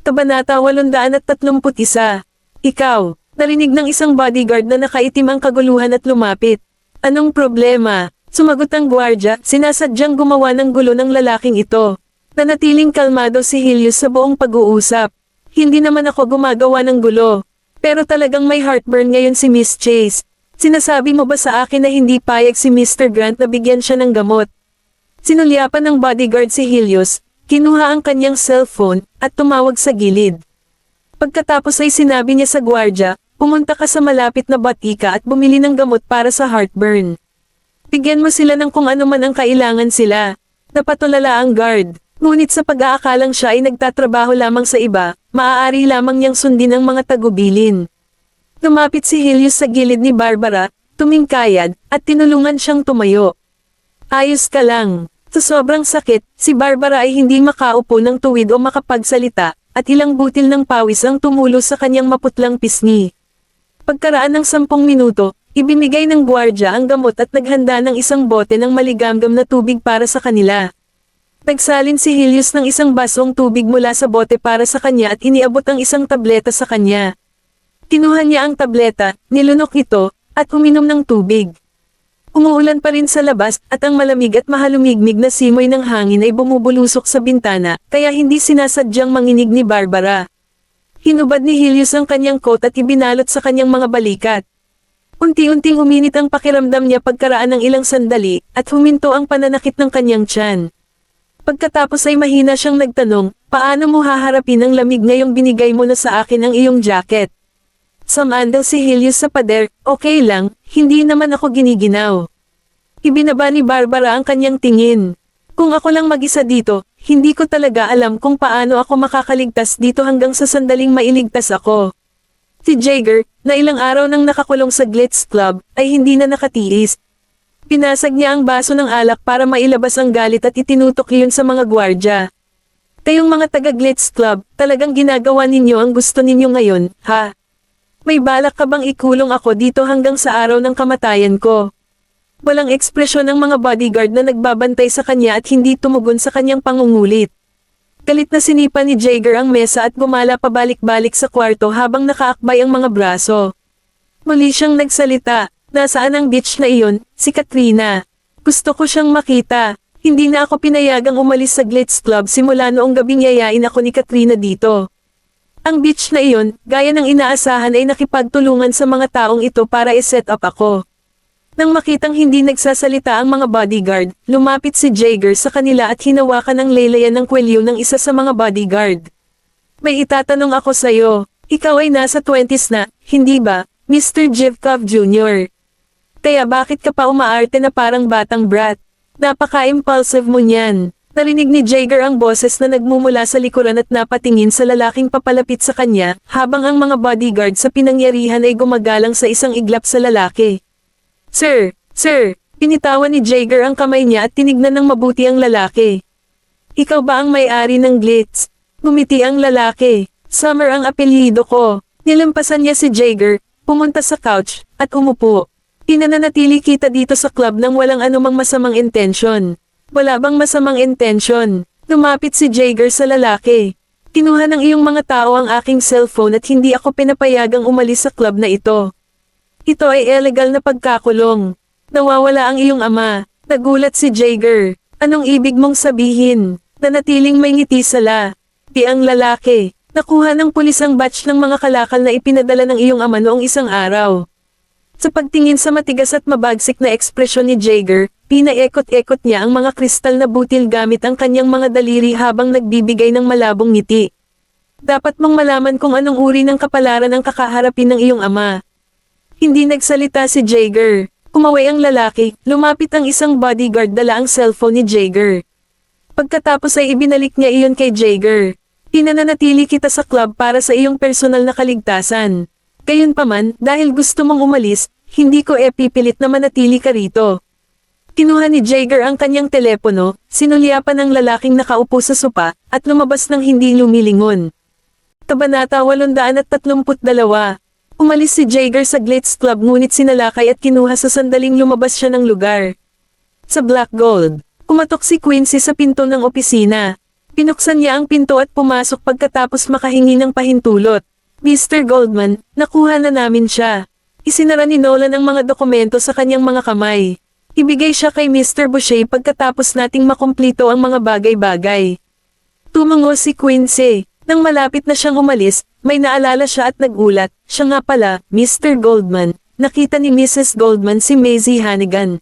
Kabanata 831. Ikaw, narinig ng isang bodyguard na nakaitim ang kaguluhan at lumapit. Anong problema? Sumagot ang gwardya, sinasadyang gumawa ng gulo ng lalaking ito. Nanatiling kalmado si Helios sa buong pag-uusap. Hindi naman ako gumagawa ng gulo. Pero talagang may heartburn ngayon si Miss Chase. Sinasabi mo ba sa akin na hindi payag si Mr. Grant na bigyan siya ng gamot? Sinulyapan ng bodyguard si Helios, kinuha ang kanyang cellphone, at tumawag sa gilid. Pagkatapos ay sinabi niya sa gwardya, pumunta ka sa malapit na batika at bumili ng gamot para sa heartburn. Bigyan mo sila ng kung ano man ang kailangan sila. Napatulala ang guard, ngunit sa pag-aakalang siya ay nagtatrabaho lamang sa iba, maaari lamang niyang sundin ang mga tagubilin. Lumapit si Helios sa gilid ni Barbara, tumingkayad, at tinulungan siyang tumayo. Ayos ka lang. Sa sobrang sakit, si Barbara ay hindi makaupo ng tuwid o makapagsalita, at ilang butil ng pawis ang tumulo sa kanyang maputlang pisngi. Pagkaraan ng 10 minuto, ibinigay ng gwardya ang gamot at naghanda ng isang bote ng maligamgam na tubig para sa kanila. Nagsalin si Helios ng isang basong tubig mula sa bote para sa kanya at iniabot ang isang tableta sa kanya. Kinuha niya ang tableta, nilunok ito, at uminom ng tubig. Umuulan pa rin sa labas, at ang malamig at mahalumigmig na simoy ng hangin ay bumubulusok sa bintana, kaya hindi sinasadyang manginig ni Barbara. Hinubad ni Helios ang kanyang coat at ibinalot sa kanyang mga balikat. Unti-unting uminit ang pakiramdam niya pagkaraan ng ilang sandali, at huminto ang pananakit ng kanyang tiyan. Pagkatapos ay mahina siyang nagtanong, paano mo haharapin ang lamig ngayong binigay mo na sa akin ang iyong jacket? Sumandal si Helios sa pader, okay lang, hindi naman ako giniginaw. Ibinaba ni Barbara ang kanyang tingin. Kung ako lang mag-isa dito, hindi ko talaga alam kung paano ako makakaligtas dito hanggang sa sandaling mailigtas ako. Si Jaeger, na ilang araw nang nakakulong sa Glitz Club, ay hindi na nakatiis. Pinasag niya ang baso ng alak para mailabas ang galit at itinutok iyon sa mga gwardya. Kayong mga taga-Glitz Club, talagang ginagawa ninyo ang gusto ninyo ngayon, ha? May balak ka bang ikulong ako dito hanggang sa araw ng kamatayan ko? Walang ekspresyon ng mga bodyguard na nagbabantay sa kanya at hindi tumugon sa kanyang pangungulit. Galit na sinipa ni Jaeger ang mesa at gumala pabalik-balik sa kwarto habang nakaakbay ang mga braso. Muli siyang nagsalita, nasaan ang bitch na iyon, si Katrina? Gusto ko siyang makita. Hindi na ako pinayagang umalis sa Glitz Club simula noong gabing yayain ako ni Katrina dito. Ang bitch na iyon, gaya ng inaasahan ay nakipagtulungan sa mga taong ito para i-set up ako. Nang makitang hindi nagsasalita ang mga bodyguard, lumapit si Jaeger sa kanila at hinawakan ang laylayan ng kwelyo ng isa sa mga bodyguard. May itatanong ako sa'yo, ikaw ay nasa 20s na, hindi ba, Mr. Jivkov Jr.? Kaya bakit ka pa umaarte na parang batang brat? Napaka-impulsive mo niyan. Narinig ni Jaeger ang boses na nagmumula sa likuran at napatingin sa lalaking papalapit sa kanya, habang ang mga bodyguard sa pinangyarihan ay gumagalang sa isang iglap sa lalaki. Sir! Sir! Pinitawan ni Jaeger ang kamay niya at tinignan ng mabuti ang lalaki. Ikaw ba ang may-ari ng Glitz? Gumiti ang lalaki. Summer ang apelyido ko. Nilampasan niya si Jaeger, pumunta sa couch, at umupo. Pinananatili kita dito sa club nang walang anumang masamang intensyon. Wala bang masamang intensyon? Lumapit si Jaeger sa lalaki. Kinuha ng iyong mga tao ang aking cellphone at hindi ako pinapayagang umalis sa club na ito. Ito ay illegal na pagkakulong. Nawawala ang iyong ama. Nagulat si Jaeger. Anong ibig mong sabihin? Nanatiling may ngiti sala. Di ang lalaki. Nakuha ng pulis ang batch ng mga kalakal na ipinadala ng iyong ama noong isang araw. Sa pagtingin sa matigas at mabagsik na ekspresyon ni Jaeger, pinaikot-ikot niya ang mga kristal na butil gamit ang kanyang mga daliri habang nagbibigay ng malabong ngiti. Dapat mong malaman kung anong uri ng kapalaran ang kakaharapin ng iyong ama. Hindi nagsalita si Jaeger. Kumaway ang lalaki, lumapit ang isang bodyguard dala ang cellphone ni Jaeger. Pagkatapos ay ibinalik niya iyon kay Jaeger. Pinananatili kita sa club para sa iyong personal na kaligtasan. Gayunpaman, dahil gusto mong umalis, hindi ko pipilit na manatili ka rito. Kinuha ni Jaeger ang kanyang telepono, sinulyapan ng lalaking nakaupo sa sopa, at lumabas ng hindi lumilingon. Kabanata 832. Umalis si Jaeger sa Glitz Club ngunit sinalakay at kinuha sa sandaling lumabas siya ng lugar. Sa Black Gold, kumatok si Quincy sa pinto ng opisina. Pinuksan niya ang pinto at pumasok pagkatapos makahingi ng pahintulot. Mr. Goldman, nakuha na namin siya. Isinara ni Nolan ang mga dokumento sa kanyang mga kamay. Ibigay siya kay Mr. Boucher pagkatapos nating makumplito ang mga bagay-bagay. Tumango si Quincy. Nang malapit na siyang umalis, may naalala siya at nagulat. Siya nga pala, Mr. Goldman. Nakita ni Mrs. Goldman si Maisie Hannigan.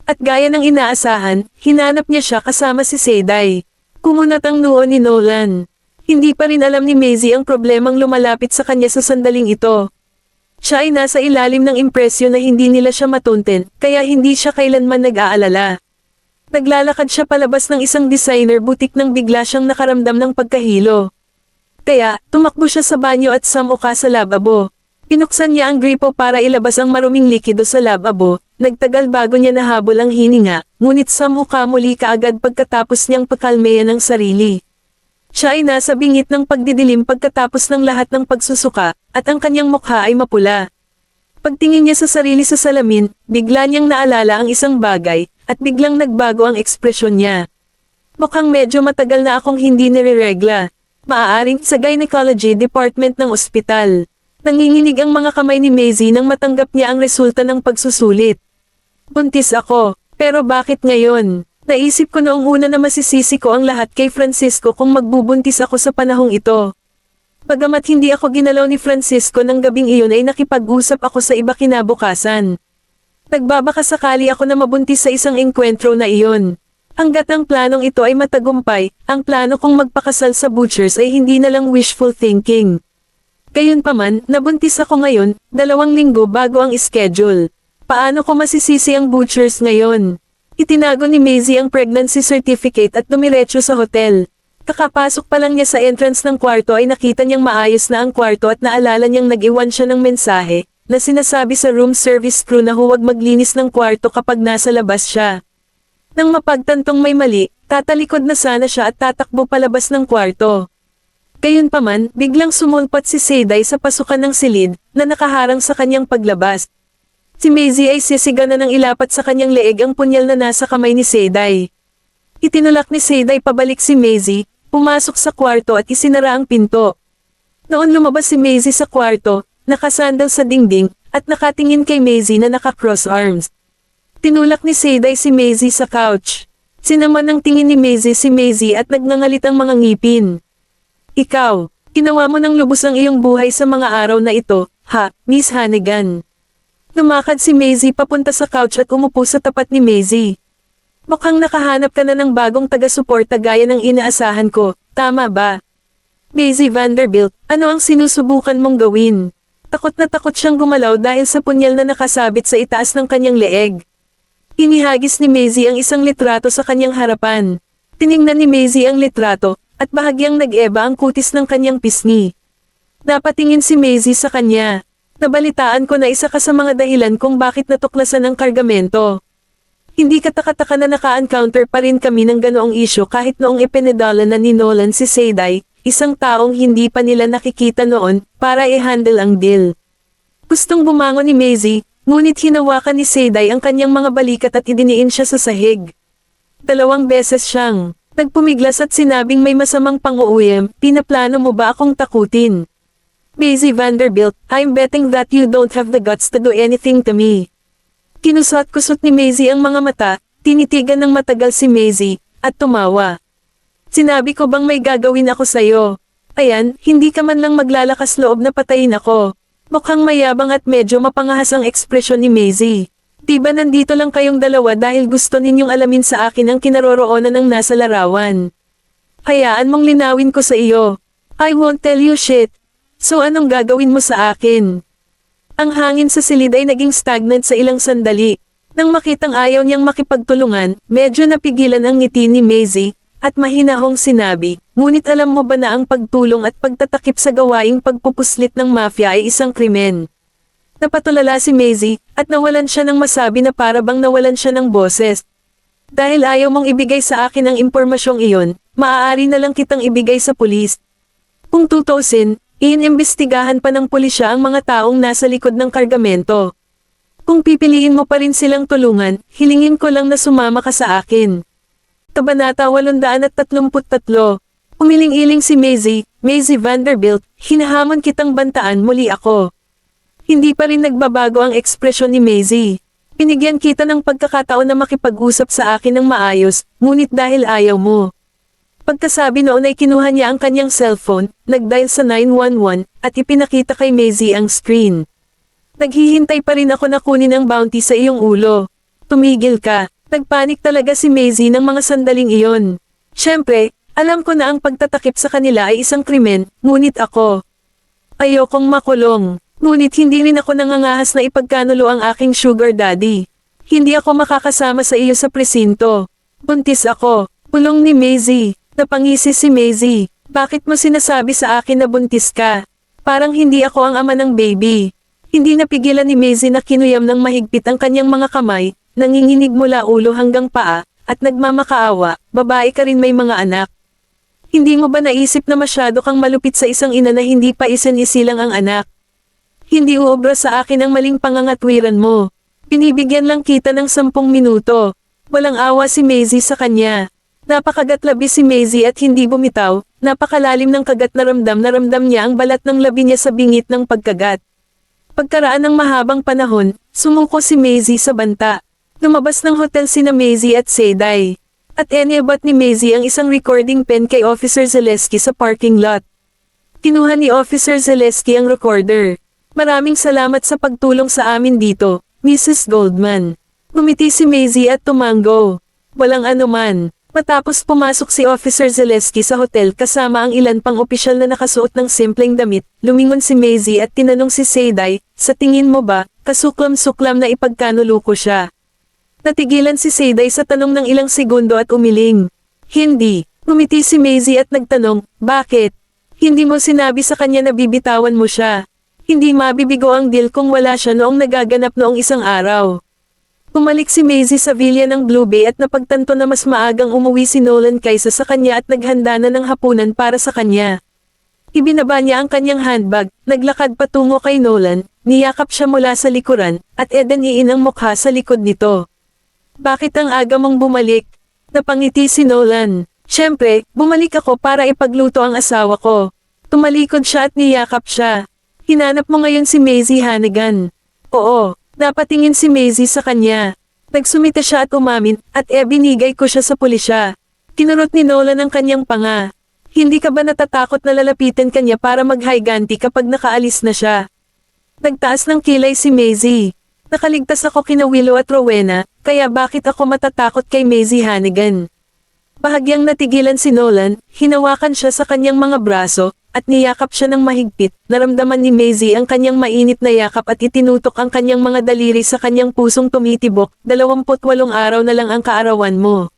At gaya ng inaasahan, hinanap niya siya kasama si Seyday. Kumunat ang noo ni Nolan. Hindi pa rin alam ni Maisie ang problemang lumalapit sa kanya sa sandaling ito. Siya ay nasa ilalim ng impresyon na hindi nila siya matunten, kaya hindi siya kailanman nag-aalala. Naglalakad siya palabas ng isang designer boutique nang bigla siyang nakaramdam ng pagkahilo. Kaya, tumakbo siya sa banyo at samuka sa lababo. Pinuksan niya ang gripo para ilabas ang maruming likido sa lababo. Nagtagal bago niya nahabol ang hininga, ngunit samuka muli kaagad pagkatapos niyang pakalmeyan ang sarili. Siya ay nasa bingit ng pagdidilim pagkatapos ng lahat ng pagsusuka, at ang kanyang mukha ay mapula. Pagtingin niya sa sarili sa salamin, bigla niyang naalala ang isang bagay, at biglang nagbago ang ekspresyon niya. Mukhang medyo matagal na akong hindi nireregla. Maaaring sa gynecology department ng ospital. Nanginginig ang mga kamay ni Maisie nang matanggap niya ang resulta ng pagsusulit. Buntis ako, pero bakit ngayon? Naisip ko noong una na masisisi ko ang lahat kay Francisco kung magbubuntis ako sa panahong ito. Bagamat hindi ako ginalaw ni Francisco ng gabing iyon ay nakipag-usap ako sa iba kinabukasan. Nagbabaka sakali ako na mabuntis sa isang engkwentro na iyon. Hanggat ang planong ito ay matagumpay, ang plano kong magpakasal sa Butchers ay hindi na lang wishful thinking. Gayunpaman, nabuntis ako ngayon, 2 linggo bago ang schedule. Paano ko masisisi ang Butchers ngayon? Itinago ni Maisie ang pregnancy certificate at dumiretso sa hotel. Kakapasok pa lang niya sa entrance ng kwarto ay nakita niyang maayos na ang kwarto at naalala niyang nag-iwan siya ng mensahe, na sinasabi sa room service crew na huwag maglinis ng kwarto kapag nasa labas siya. Nang mapagtantong may mali, tatalikod na sana siya at tatakbo palabas ng kwarto. Gayunpaman, biglang sumulpat si Seyday sa pasukan ng silid, na nakaharang sa kanyang paglabas. Si Maisie ay sisiga na nang ilapat sa kanyang leeg ang punyal na nasa kamay ni Seyday. Itinulak ni Seyday pabalik si Maisie, pumasok sa kwarto at isinara ang pinto. Noon lumabas si Maisie sa kwarto, nakasandal sa dingding, at nakatingin kay Maisie na naka-cross arms. Tinulak ni Seyday si Maisie sa couch. Sinaman ng tingin ni Maisie si Maisie at nagngangalit ang mga ngipin. Ikaw, ginawa mo ng lubos ang iyong buhay sa mga araw na ito, ha, Miss Hannigan. Lumakad si Maisie papunta sa couch at umupo sa tapat ni Maisie. Mukhang nakahanap ka na ng bagong taga-suporta gaya ng inaasahan ko, tama ba? Maisie Vanderbilt, ano ang sinusubukan mong gawin? Takot na takot siyang gumalaw dahil sa punyal na nakasabit sa itaas ng kanyang leeg. Inihagis ni Maisie ang isang litrato sa kanyang harapan. Tiningnan ni Maisie ang litrato, at bahagyang nag-eba ang kutis ng kanyang pisngi. Napatingin si Maisie sa kanya. Nabalitaan ko na isa ka sa mga dahilan kung bakit natuklasan ang kargamento. Hindi katakataka na naka-encounter pa rin kami ng ganoong isyo kahit noong ipinadala na ni Nolan si Seyday, isang taong hindi pa nila nakikita noon, para i-handle ang deal. Gustong bumangon ni Maisie, ngunit hinawakan ni Seyday ang kanyang mga balikat at idiniin siya sa sahig. 2 beses siyang nagpumiglas at sinabing may masamang pang-uuyam, pinaplano mo ba akong takutin? Maisie Vanderbilt, I'm betting that you don't have the guts to do anything to me. Kinusot-kusot ni Maisie ang mga mata, tinitigan ng matagal si Maisie, at tumawa. Sinabi ko bang may gagawin ako sa'yo? Ayan, hindi ka man lang maglalakas loob na patayin ako. Mukhang mayabang at medyo mapangahas ang ekspresyon ni Maisie. Diba nandito lang kayong dalawa dahil gusto ninyong alamin sa akin ang kinaroroonan ng nasa larawan? Hayaan mong linawin ko sa iyo. I won't tell you shit. So anong gagawin mo sa akin? Ang hangin sa silid ay naging stagnant sa ilang sandali. Nang makitang ayaw niyang makipagtulungan, medyo napigilan ang ngiti ni Maisie, at mahinahong sinabi, ngunit alam mo ba na ang pagtulong at pagtatakip sa gawaing pagpupuslit ng mafia ay isang krimen? Napatulala si Maisie, at nawalan siya ng masabi na para bang nawalan siya ng boses. Dahil ayaw mong ibigay sa akin ang impormasyong iyon, maaari na lang kitang ibigay sa pulis. Kung tutusin, iinimbestigahan pa ng pulisya ang mga taong nasa likod ng kargamento. Kung pipiliin mo pa rin silang tulungan, hilingin ko lang na sumama ka sa akin. Kabanata 833. Umiling-iling si Maisie Vanderbilt, hinahamon kitang bantaan muli ako. Hindi pa rin nagbabago ang ekspresyon ni Maisie. Binigyan kita ng pagkakataon na makipag-usap sa akin ng maayos, ngunit dahil ayaw mo. Pagkasabi noon ay kinuha niya ang kanyang cellphone, nag-dial sa 911, at ipinakita kay Maisie ang screen. Naghihintay pa rin ako na kunin ang bounty sa iyong ulo. Tumigil ka. Nagpanik talaga si Maisie ng mga sandaling iyon. Siyempre, alam ko na ang pagtatakip sa kanila ay isang krimen, ngunit ako. Ayokong makulong. Ngunit hindi rin ako nangangahas na ipagkanulo ang aking sugar daddy. Hindi ako makakasama sa iyo sa presinto. Buntis ako. Pulong ni Maisie. Napangisi si Maisie. Bakit mo sinasabi sa akin na buntis ka? Parang hindi ako ang ama ng baby. Hindi napigilan ni Maisie na kinuyam ng mahigpit ang kanyang mga kamay, nanginginig mula ulo hanggang paa, at nagmamakaawa, babae ka rin may mga anak. Hindi mo ba naisip na masyado kang malupit sa isang ina na hindi pa isinisilang ang anak? Hindi uobra sa akin ang maling pangangatwiran mo. Binibigyan lang kita ng 10 minuto. Walang awa si Maisie sa kanya. Napakagat labi si Maisie at hindi bumitaw, napakalalim ng kagat na ramdam niya ang balat ng labi niya sa bingit ng pagkagat. Pagkaraan ng mahabang panahon, sumuko si Maisie sa banta. Lumabas ng hotel sina Maisie at Seyday. At iniabot ni Maisie ang isang recording pen kay Officer Zaleski sa parking lot. Kinuha ni Officer Zaleski ang recorder. Maraming salamat sa pagtulong sa amin dito, Mrs. Goldman. Ngumiti si Maisie at tumango. Walang anuman. Matapos pumasok si Officer Zaleski sa hotel kasama ang ilan pang opisyal na nakasuot ng simpleng damit, lumingon si Maisie at tinanong si Seyday, sa tingin mo ba, kasuklam-suklam na ipagkanulo ko siya? Natigilan si Seyday sa tanong ng ilang segundo at umiling. Hindi. Ngumiti si Maisie at nagtanong, bakit? Hindi mo sinabi sa kanya na bibitawan mo siya. Hindi mabibigo ang deal kung wala siya noong nagaganap noong isang araw. Bumalik si Maisie sa villa ng Blue Bay at napagtanto na mas maagang umuwi si Nolan kaysa sa kanya at naghanda na ng hapunan para sa kanya. Ibinaba niya ang kanyang handbag, naglakad patungo kay Nolan, niyakap siya mula sa likuran, at iin ang mukha sa likod nito. Bakit ang aga mong bumalik? Napangiti si Nolan. Siyempre, bumalik ako para ipagluto ang asawa ko. Tumalikod siya at niyakap siya. Hinanap mo ngayon si Maisie Hannigan. Oo. Napatingin si Maisie sa kanya. Nagsumita siya at umamin, at binigay ko siya sa pulisya. Kinurot ni Nolan ang kanyang panga. Hindi ka ba natatakot na lalapitin kanya para maghiganti kapag nakaalis na siya? Nagtaas ng kilay si Maisie. Nakaligtas ako kina Willow at Rowena, kaya bakit ako matatakot kay Maisie Hannigan? Bahagyang natigilan si Nolan, hinawakan siya sa kanyang mga braso, at niyakap siya ng mahigpit. Naramdaman ni Maisie ang kanyang mainit na yakap at itinutok ang kanyang mga daliri sa kanyang pusong tumitibok. 28 araw na lang ang kaarawan mo.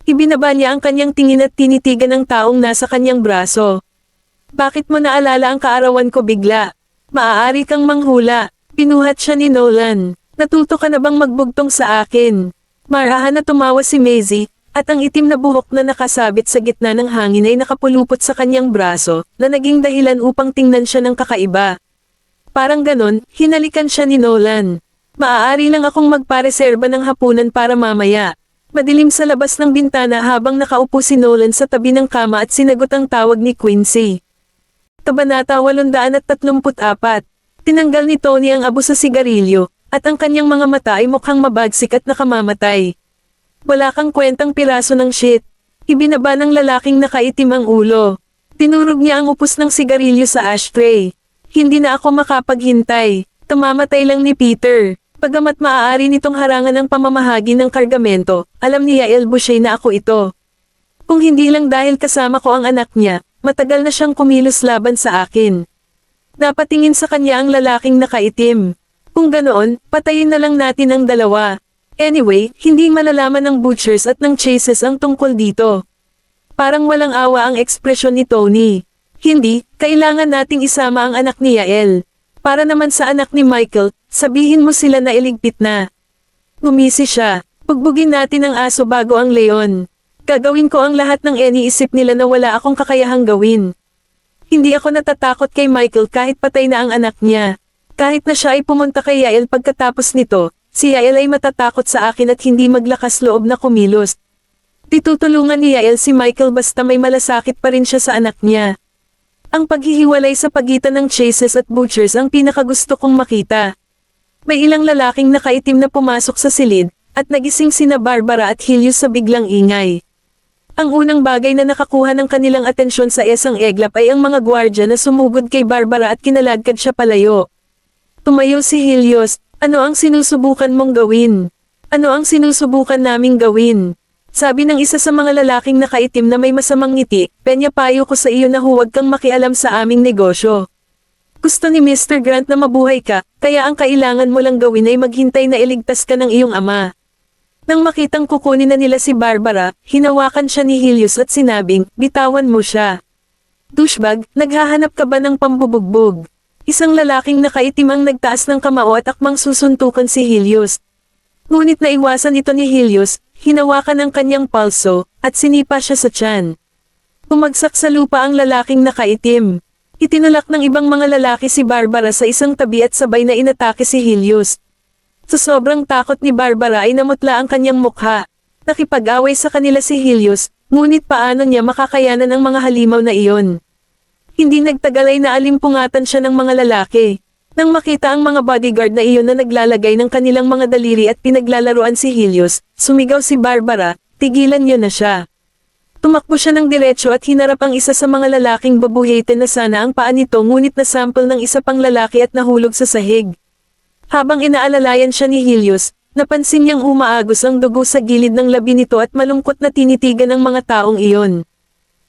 Ibinaba niya ang kanyang tingin at tinitigan ng taong nasa kanyang braso. Bakit mo naalala ang kaarawan ko bigla? Maaari kang manghula. Pinuhat siya ni Nolan. Natuto ka na bang magbugtong sa akin? Marahan na tumawa si Maisie, at ang itim na buhok na nakasabit sa gitna ng hangin ay nakapulupot sa kanyang braso, na naging dahilan upang tingnan siya ng kakaiba. Parang ganon, hinalikan siya ni Nolan. Maaari lang akong magpareserba ng hapunan para mamaya. Madilim sa labas ng bintana habang nakaupo si Nolan sa tabi ng kama at sinagot ang tawag ni Quincy. Kabanata 834. Tinanggal ni Tony ang abo sa sigarilyo, at ang kanyang mga mata ay mukhang mabagsik at nakamamatay. Wala kang kwentang piraso ng shit. Ibinaba ng lalaking nakaitim ang ulo. Tinurog niya ang upos ng sigarilyo sa ashtray. Hindi na ako makapaghintay. Tamamatay lang ni Peter. Pagamat maaari nitong harangan ang pamamahagi ng kargamento, alam ni Yael Boucher na ako ito. Kung hindi lang dahil kasama ko ang anak niya, matagal na siyang kumilos laban sa akin. Napatingin sa kanya ang lalaking nakaitim. Kung ganoon, patayin na lang natin ang dalawa. Anyway, hindi malalaman ng Butchers at ng Chases ang tungkol dito. Parang walang awa ang ekspresyon ni Tony. Hindi, kailangan nating isama ang anak ni Yael. Para naman sa anak ni Michael, sabihin mo sila na iligpit na. Gumisi siya. Bugbugin natin ang aso bago ang leon. Gagawin ko ang lahat ng iniisip nila na wala akong kakayahang gawin. Hindi ako natatakot kay Michael kahit patay na ang anak niya. Kahit na siya ay pumunta kay Yael pagkatapos nito, si Yael ay matatakot sa akin at hindi maglakas loob na kumilos. Ditutulungan ni Yael si Michael basta may malasakit pa rin siya sa anak niya. Ang paghihiwalay sa pagitan ng Chases at Butchers ang pinakagusto kong makita. May ilang lalaking nakaitim na pumasok sa silid, at nagising sina Barbara at Helios sa biglang ingay. Ang unang bagay na nakakuha ng kanilang atensyon sa isang eglap ay ang mga gwardya na sumugod kay Barbara at kinaladkad siya palayo. Tumayo si Helios, ano ang sinusubukan mong gawin? Ano ang sinusubukan naming gawin? Sabi ng isa sa mga lalaking nakaitim na may masamang ngiti, Penya payo ko sa iyo na huwag kang makialam sa aming negosyo. Gusto ni Mr. Grant na mabuhay ka, kaya ang kailangan mo lang gawin ay maghintay na iligtas ka ng iyong ama. Nang makitang kukunin na nila si Barbara, hinawakan siya ni Helios at sinabing, bitawan mo siya. Douchebag, naghahanap ka ba ng pambubugbog? Isang lalaking nakaitim ang nagtaas ng kamao at akmang susuntukan si Helios. Ngunit naiwasan ito ni Helios, hinawakan ang kanyang palso, at sinipa siya sa tiyan. Bumagsak sa lupa ang lalaking nakaitim. Itinulak ng ibang mga lalaki si Barbara sa isang tabi at sabay na inatake si Helios. Sa sobrang takot ni Barbara ay namutla ang kanyang mukha. Nakipag-away sa kanila si Helios, ngunit paano niya makakayanan ang mga halimaw na iyon? Hindi nagtagal ay naalimpungatan siya ng mga lalaki. Nang makita ang mga bodyguard na iyon na naglalagay ng kanilang mga daliri at pinaglalaruan si Helios, sumigaw si Barbara, tigilan niyo na siya. Tumakbo siya ng diretso at hinarap ang isa sa mga lalaking babuhitin na sana ang paa nito ngunit nasample ng isa pang lalaki at nahulog sa sahig. Habang inaalalayan siya ni Helios, napansin niyang umaagos ang dugo sa gilid ng labi nito at malungkot na tinitigan ng mga taong iyon.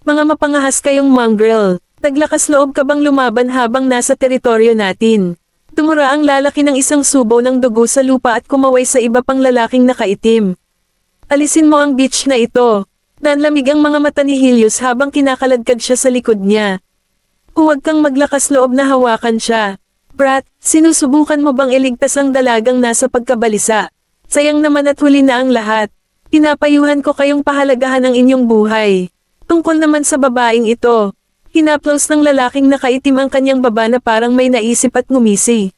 Mga mapangahas kayong mongrel, naglakas loob ka bang lumaban habang nasa teritoryo natin? Tumura ang lalaki ng isang subo ng dugo sa lupa at kumaway sa iba pang lalaking nakaitim. Alisin mo ang bitch na ito. Nanlamig ang mga mata ni Helios habang kinakaladkad siya sa likod niya. Huwag kang maglakas loob na hawakan siya. Brat, sinusubukan mo bang iligtas ang dalagang nasa pagkabalisa? Sayang naman at huli na ang lahat. Pinapayuhan ko kayong pahalagahan ang inyong buhay. Tungkol naman sa babaeng ito. Hinaplos ng lalaking nakaitim ang kanyang baba na parang may naisip at ngumisi.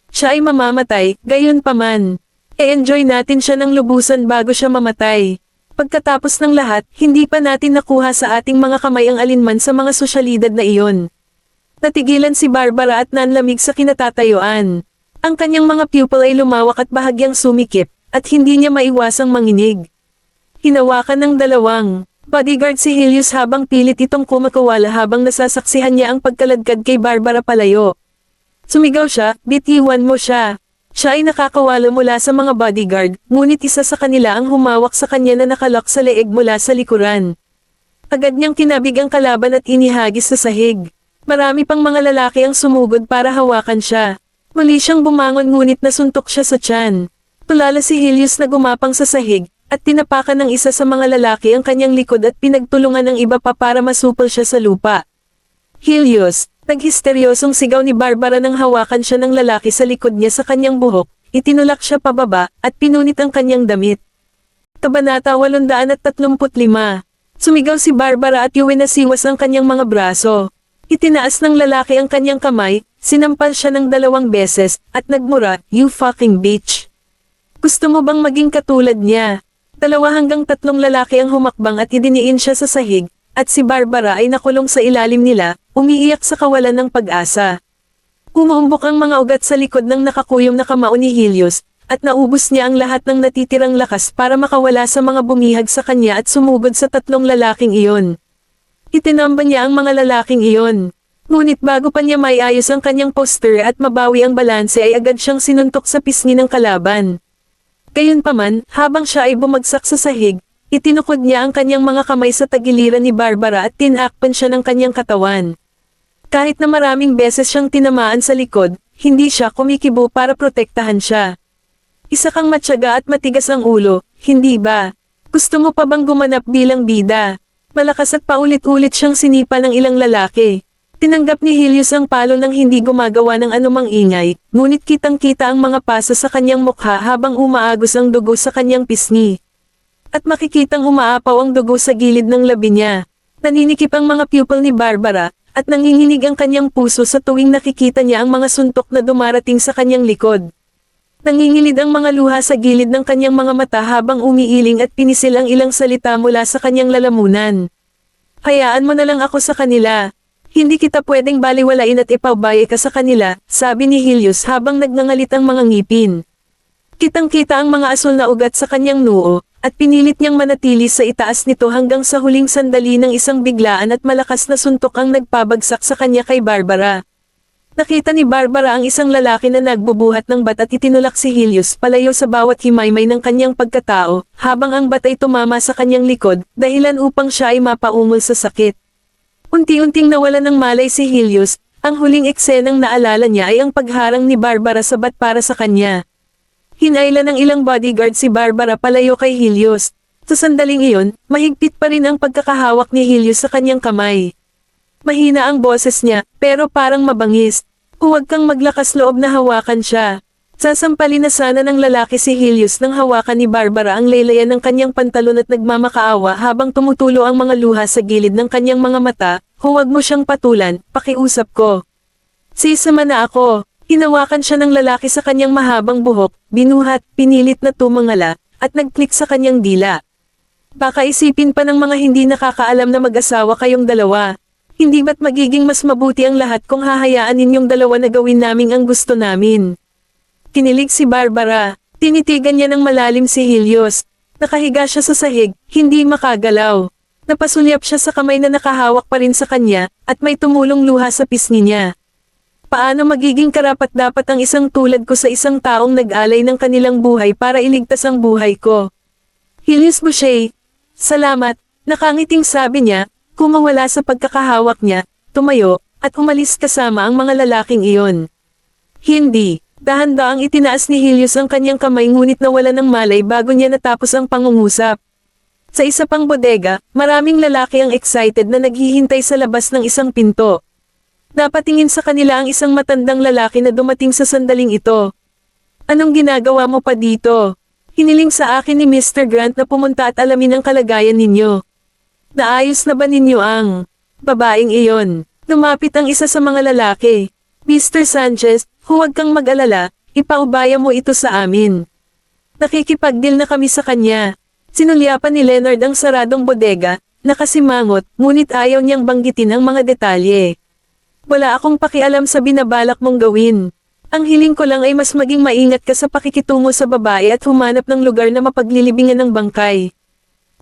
Siya ay mamamatay, gayon pa man. E-enjoy natin siya ng lubusan bago siya mamatay. Pagkatapos ng lahat, hindi pa natin nakuha sa ating mga kamay ang alinman sa mga sosyalidad na iyon. Natigilan si Barbara at nanlamig sa kinatatayuan. Ang kanyang mga pupil ay lumawak at bahagyang sumikip, at hindi niya maiwasang manginig. Hinawakan ng dalawang bodyguard si Helios habang pilit itong kumakawala habang nasasaksihan niya ang pagkaladkad kay Barbara palayo. Sumigaw siya, bitiwan mo siya. Siya ay nakakawala mula sa mga bodyguard, ngunit isa sa kanila ang humawak sa kanya na nakalak sa leeg mula sa likuran. Agad niyang kinabig ang kalaban at inihagis sa sahig. Marami pang mga lalaki ang sumugod para hawakan siya. Muli siyang bumangon ngunit nasuntok siya sa tiyan. Tulala si Helios na gumapang sa sahig, at tinapakan ng isa sa mga lalaki ang kanyang likod at pinagtulungan ng iba pa para masupol siya sa lupa. Helios, naghisteryosong sigaw ni Barbara nang hawakan siya ng lalaki sa likod niya sa kanyang buhok, itinulak siya pababa, at pinunit ang kanyang damit. Kabanata 835. Sumigaw si Barbara at iwinasiwas ang kanyang mga braso. Itinaas ng lalaki ang kanyang kamay, sinampal siya ng 2 beses, at nagmura, you fucking bitch. Gusto mo bang maging katulad niya? 2 hanggang 3 lalaki ang humakbang at idiniin siya sa sahig, at si Barbara ay nakulong sa ilalim nila, umiiyak sa kawalan ng pag-asa. Umuumbok ang mga ugat sa likod ng nakakuyom na kamao ni Helios, at naubos niya ang lahat ng natitirang lakas para makawala sa mga bumihag sa kanya at sumugod sa 3 lalaking iyon. Itinamba niya ang mga lalaking iyon. Ngunit bago pa niya maiayos ang kanyang posture at mabawi ang balanse ay agad siyang sinuntok sa pisngi ng kalaban. Gayunpaman, habang siya ay bumagsak sa sahig, itinukod niya ang kanyang mga kamay sa tagiliran ni Barbara at tinakpan siya ng kanyang katawan. Kahit na maraming beses siyang tinamaan sa likod, hindi siya kumikibo para protektahan siya. Isa kang matyaga at matigas ang ulo, hindi ba? Gusto mo pa bang gumanap bilang bida? Malakas at paulit-ulit siyang sinipa ng ilang lalaki. Tinanggap ni Helios ang palo nang hindi gumagawa ng anumang ingay, ngunit kitang-kita ang mga pasa sa kanyang mukha habang umaagos ang dugo sa kanyang pisngi. At makikitang umaapaw ang dugo sa gilid ng labi niya. Naninikip ang mga pupil ni Barbara, at nanginginig ang kanyang puso sa tuwing nakikita niya ang mga suntok na dumarating sa kanyang likod. Nangingilid ang mga luha sa gilid ng kanyang mga mata habang umiiling at pinisil ang ilang salita mula sa kanyang lalamunan. Hayaan mo na lang ako sa kanila. Hindi kita pwedeng baliwalain at ipaubaye ka sa kanila, sabi ni Helios habang nagngangalit ang mga ngipin. Kitang-kita ang mga asul na ugat sa kanyang noo, at pinilit niyang manatili sa itaas nito hanggang sa huling sandali ng isang biglaan at malakas na suntok ang nagpabagsak sa kanya kay Barbara. Nakita ni Barbara ang isang lalaki na nagbubuhat ng bat at itinulak si Helios palayo sa bawat himaymay ng kanyang pagkatao, habang ang bat ay tumama sa kanyang likod, dahilan upang siya ay mapaungol sa sakit. Unti-unting nawala ng malay si Helios, ang huling eksenang naalala niya ay ang pagharang ni Barbara sa bat para sa kanya. Hinailan ng ilang bodyguard si Barbara palayo kay Helios. Sa sandaling iyon, mahigpit pa rin ang pagkakahawak ni Helios sa kanyang kamay. Mahina ang boses niya, pero parang mabangis. Huwag kang maglakas loob na hawakan siya. Sasampalin na sana ng lalaki si Helios nang hawakan ni Barbara ang laylayan ng kanyang pantalon at nagmamakaawa habang tumutulo ang mga luha sa gilid ng kanyang mga mata. Huwag mo siyang patulan, pakiusap ko. Sisama na ako. Hinawakan siya ng lalaki sa kanyang mahabang buhok, binuhat, pinilit na tumangala, at nagklik sa kanyang dila. Baka isipin pa ng mga hindi nakakaalam na mag-asawa kayong dalawa. Hindi ba't magiging mas mabuti ang lahat kung hahayaan ninyong dalawa na gawin naming ang gusto namin? Kinilig si Barbara. Tinitigan niya ng malalim si Helios. Nakahiga siya sa sahig, hindi makagalaw. Napasulyap siya sa kamay na nakahawak pa rin sa kanya, at may tumulong luha sa pisngi niya. Paano magiging karapat-dapat ang isang tulad ko sa isang taong nag-alay ng kanilang buhay para iligtas ang buhay ko? Helios Boucher, salamat, nakangiting sabi niya. Kumawala sa pagkakahawak niya, tumayo, at umalis kasama ang mga lalaking iyon. Hindi, dahan-daang itinaas ni Helios ang kanyang kamay ngunit nawala ng malay bago niya natapos ang pangungusap. Sa isa pang bodega, maraming lalaki ang excited na naghihintay sa labas ng isang pinto. Napatingin sa kanila ang isang matandang lalaki na dumating sa sandaling ito. Anong ginagawa mo pa dito? Hiniling sa akin ni Mr. Grant na pumunta at alamin ang kalagayan ninyo. Naayos na ba ninyo ang babaeng iyon? Lumapit ang isa sa mga lalaki. Mr. Sanchez, huwag kang mag-alala, ipaubaya mo ito sa amin. Nakikipagdeal na kami sa kanya. Sinulyapan ni Leonard ang saradong bodega, nakasimangot, ngunit ayaw niyang banggitin ang mga detalye. Wala akong pakialam sa binabalak mong gawin. Ang hiling ko lang ay mas maging maingat ka sa pakikitungo sa babae at humanap ng lugar na mapaglilibingan ng bangkay.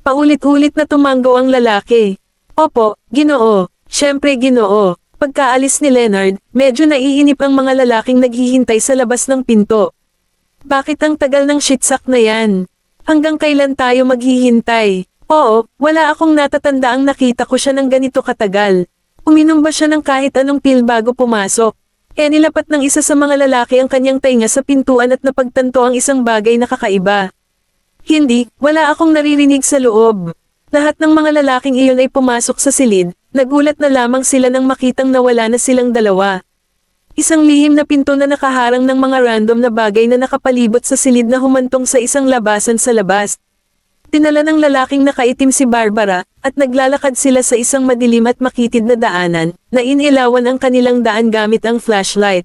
Paulit-ulit na tumanggo ang lalaki. Opo, Ginoo. Siyempre Ginoo. Pagkaalis ni Leonard, medyo naiinip ang mga lalaking naghihintay sa labas ng pinto. Bakit ang tagal ng shitsak na yan? Hanggang kailan tayo maghihintay? Oo, wala akong natatandaang nakita ko siya ng ganito katagal. Uminom ba siya ng kahit anong pil bago pumasok? Nilapat ng isa sa mga lalaki ang kanyang tainga sa pintuan at napagtanto ang isang bagay na kakaiba. Hindi, wala akong naririnig sa loob. Lahat ng mga lalaking iyon ay pumasok sa silid, nagulat na lamang sila nang makitang nawala na silang dalawa. Isang lihim na pinto na nakaharang ng mga random na bagay na nakapalibot sa silid na humantong sa isang labasan sa labas. Tinala ng lalaking nakaitim si Barbara, at naglalakad sila sa isang madilim at makitid na daanan, na inilawan ang kanilang daan gamit ang flashlight.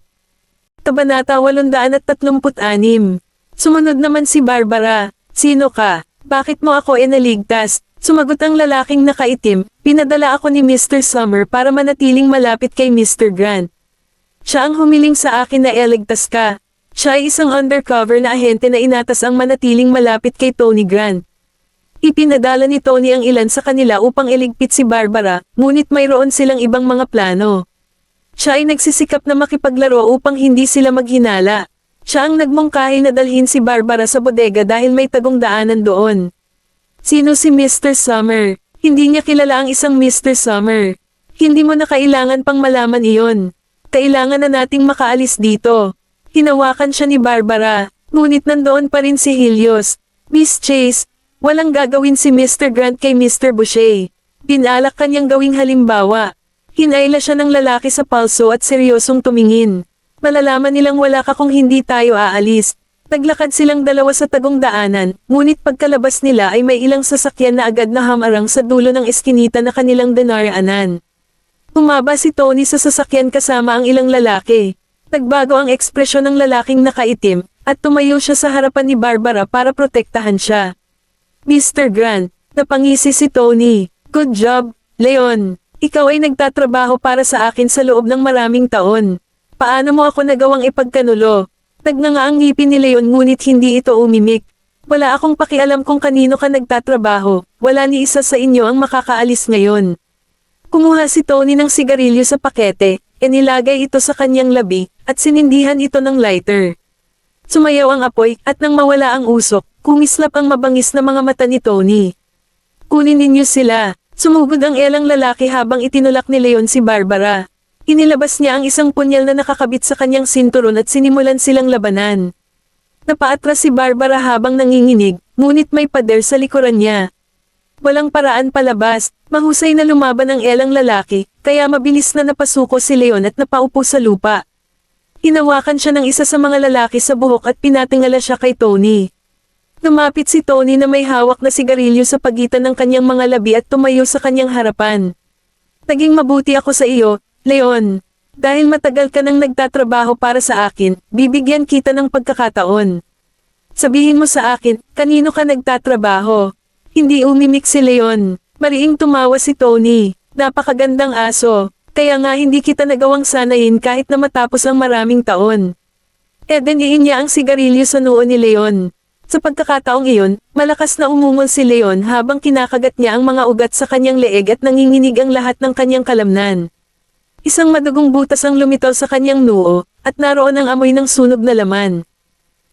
Kabanata 836. Sumunod naman si Barbara. Sino ka? Bakit mo ako naligtas? Sumagot ang lalaking nakaitim, pinadala ako ni Mr. Summer para manatiling malapit kay Mr. Grant. Siya ang humiling sa akin na iligtas ka. Siya ay isang undercover na ahente na inatas ang manatiling malapit kay Tony Grant. Ipinadala ni Tony ang ilan sa kanila upang iligpit si Barbara, ngunit mayroon silang ibang mga plano. Siya ay nagsisikap na makipaglaro upang hindi sila maghinala. Siya ang nagmungkahi na dalhin si Barbara sa bodega dahil may tagong daanan doon. Sino si Mr. Summer? Hindi niya kilala ang isang Mr. Summer. Hindi mo na kailangan pang malaman iyon. Kailangan na nating makaalis dito. Hinawakan siya ni Barbara, ngunit nandoon pa rin si Helios. Miss Chase, walang gagawin si Mr. Grant kay Mr. Boucher. Pinalak kanyang gawing halimbawa. Hinayla siya ng lalaki sa palso at seryosong tumingin. Malalaman nilang wala ka kung hindi tayo aalis. Naglakad silang dalawa sa tagong daanan, ngunit pagkalabas nila ay may ilang sasakyan na agad na hamarang sa dulo ng eskinita na kanilang dinaraanan. Tumaba si Tony sa sasakyan kasama ang ilang lalaki. Nagbago ang ekspresyon ng lalaking nakaitim, at tumayo siya sa harapan ni Barbara para protektahan siya. Mr. Grant, napangisi si Tony. Good job, Leon. Ikaw ay nagtatrabaho para sa akin sa loob ng maraming taon. Paano mo ako nagawang ipagkanulo? Nagnanga ang ngipin ni Leon ngunit hindi ito umimik. Wala akong pakialam kung kanino ka nagtatrabaho. Wala ni isa sa inyo ang makakaalis ngayon. Kumuha si Tony ng sigarilyo sa pakete, nilagay ito sa kanyang labi, at sinindihan ito ng lighter. Sumayaw ang apoy, at nang mawala ang usok, kumislap ang mabangis na mga mata ni Tony. Kunin ninyo sila. Sumugod ang elang lalaki habang itinulak ni Leon si Barbara. Inilabas niya ang isang punyal na nakakabit sa kanyang sinturon at sinimulan silang labanan. Napaatras si Barbara habang nanginginig, ngunit may pader sa likuran niya. Walang paraan palabas, mahusay na lumaban ang elang lalaki, kaya mabilis na napasuko si Leon at napaupo sa lupa. Hinawakan siya ng isa sa mga lalaki sa buhok at pinatingala siya kay Tony. Lumapit si Tony na may hawak na sigarilyo sa pagitan ng kanyang mga labi at tumayo sa kanyang harapan. Naging mabuti ako sa iyo, Leon. Dahil matagal ka nang nagtatrabaho para sa akin, bibigyan kita ng pagkakataon. Sabihin mo sa akin, kanino ka nagtatrabaho? Hindi umimik si Leon. Mariing tumawa si Tony. Napakagandang aso. Kaya nga hindi kita nagawang sanayin kahit na matapos ang maraming taon. Eden niya ang sigarilyo sa noo ni Leon. Sa pagkakataong iyon, malakas na umungol si Leon habang kinakagat niya ang mga ugat sa kanyang leeg at nanginginig ang lahat ng kanyang kalamnan. Isang madugong butas ang lumitaw sa kanyang noo, at naroon ang amoy ng sunog na laman.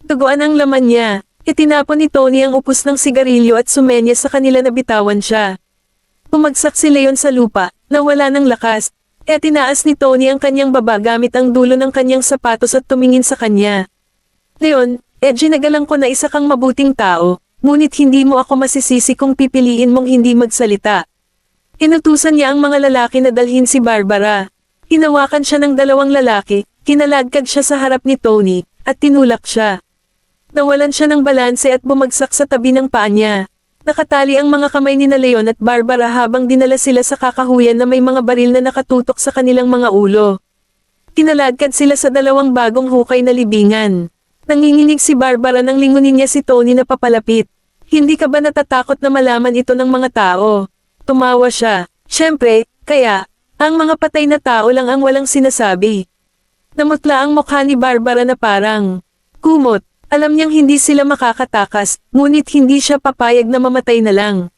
Duguan ang laman niya, itinapon ni Tony ang upos ng sigarilyo at sumenya sa kanila na bitawan siya. Pumagsak si Leon sa lupa, nawala ng lakas, tinaas ni Tony ang kanyang baba gamit ang dulo ng kanyang sapatos at tumingin sa kanya. Leon, ginagalang ko na isa kang mabuting tao, ngunit hindi mo ako masisisi kung pipiliin mong hindi magsalita. Inutusan niya ang mga lalaki na dalhin si Barbara. Hinawakan siya ng dalawang lalaki, kinaladkad siya sa harap ni Tony, at tinulak siya. Nawalan siya ng balanse at bumagsak sa tabi ng paa niya. Nakatali ang mga kamay ni Leon at Barbara habang dinala sila sa kakahuyan na may mga baril na nakatutok sa kanilang mga ulo. Kinaladkad sila sa dalawang bagong hukay na libingan. Nanginginig si Barbara nang lingunin niya si Tony na papalapit. Hindi ka ba natatakot na malaman ito ng mga tao? Tumawa siya. Siyempre, kaya, ang mga patay na tao lang ang walang sinasabi. Namutla ang mukha ni Barbara na parang kumot. Alam niyang hindi sila makakatakas, ngunit hindi siya papayag na mamatay na lang.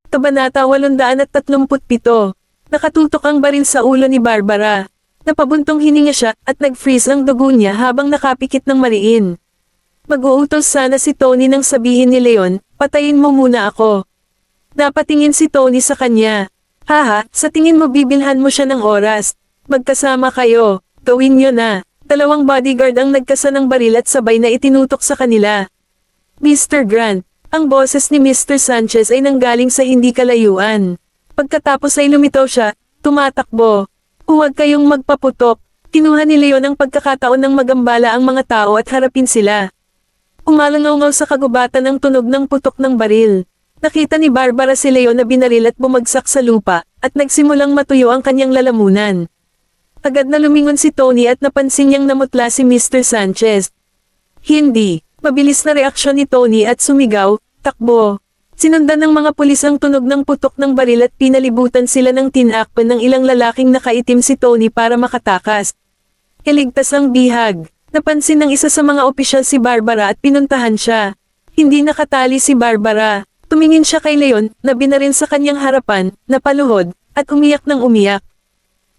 Kabanata 837. Nakatutok ang baril sa ulo ni Barbara. Napabuntong hininga siya at nag-freeze ang dugo niya habang nakapikit ng mariin. Mag-uutos sana si Tony nang sabihin ni Leon, patayin mo muna ako. Napatingin si Tony sa kanya. Haha, sa tingin mo bibilhan mo siya ng oras. Magkasama kayo, gawin niyo na. Dalawang bodyguard ang nagkasa ng baril at sabay na itinutok sa kanila. Mr. Grant, ang boses ni Mr. Sanchez ay nanggaling sa hindi kalayuan. Pagkatapos ay lumitaw siya, tumatakbo. Huwag kayong magpaputok. Kinuha ni Leon ang pagkakataon ng magambala ang mga tao at harapin sila. Umalangaw-ngaw sa kagubatan ang tunog ng putok ng baril. Nakita ni Barbara si Leon na binaril at bumagsak sa lupa, at nagsimulang matuyo ang kanyang lalamunan. Agad na lumingon si Tony at napansin niyang namutla si Mr. Sanchez. Hindi. Mabilis na reaksyon ni Tony at sumigaw, takbo. Sinundan ng mga pulis ang tunog ng putok ng baril at pinalibutan sila ng tinakpan ng ilang lalaking nakaitim si Tony para makatakas. Iligtas ang bihag. Napansin ng isa sa mga opisyal si Barbara at pinuntahan siya. Hindi nakatali si Barbara. Tumingin siya kay Leon, na binarin sa kanyang harapan, napaluhod, at umiyak ng umiyak.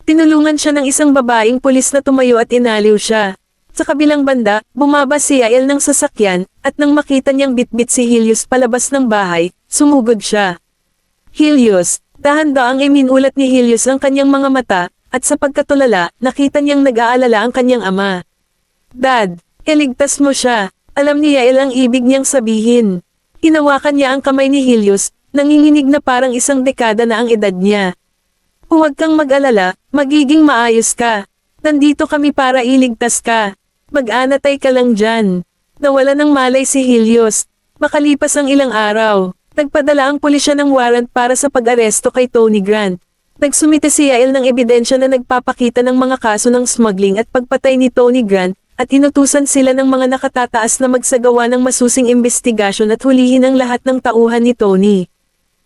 Tinulungan siya ng isang babaeng pulis na tumayo at inaliw siya. Sa kabilang banda, bumaba si Yael ng sasakyan, at nang makita niyang bitbit si Helios palabas ng bahay, sumugod siya. Helios, dahan-daang iminulat ni Helios ang kanyang mga mata, at sa pagkatulala, nakita niyang nag-aalala ang kanyang ama. Dad, iligtas mo siya. Alam ni Yael ang ibig niyang sabihin. Hinawakan niya ang kamay ni Helios, nanginginig na parang isang dekada na ang edad niya. Huwag kang mag-alala, magiging maayos ka. Nandito kami para iligtas ka. Mag-anatay ka lang dyan. Nawala ng malay si Helios. Makalipas ang ilang araw, nagpadala ang pulisya ng warrant para sa pag-aresto kay Tony Grant. Nagsumite si Yael ng ebidensya na nagpapakita ng mga kaso ng smuggling at pagpatay ni Tony Grant, at inutusan sila ng mga nakatataas na magsagawa ng masusing investigasyon at hulihin ang lahat ng tauhan ni Tony.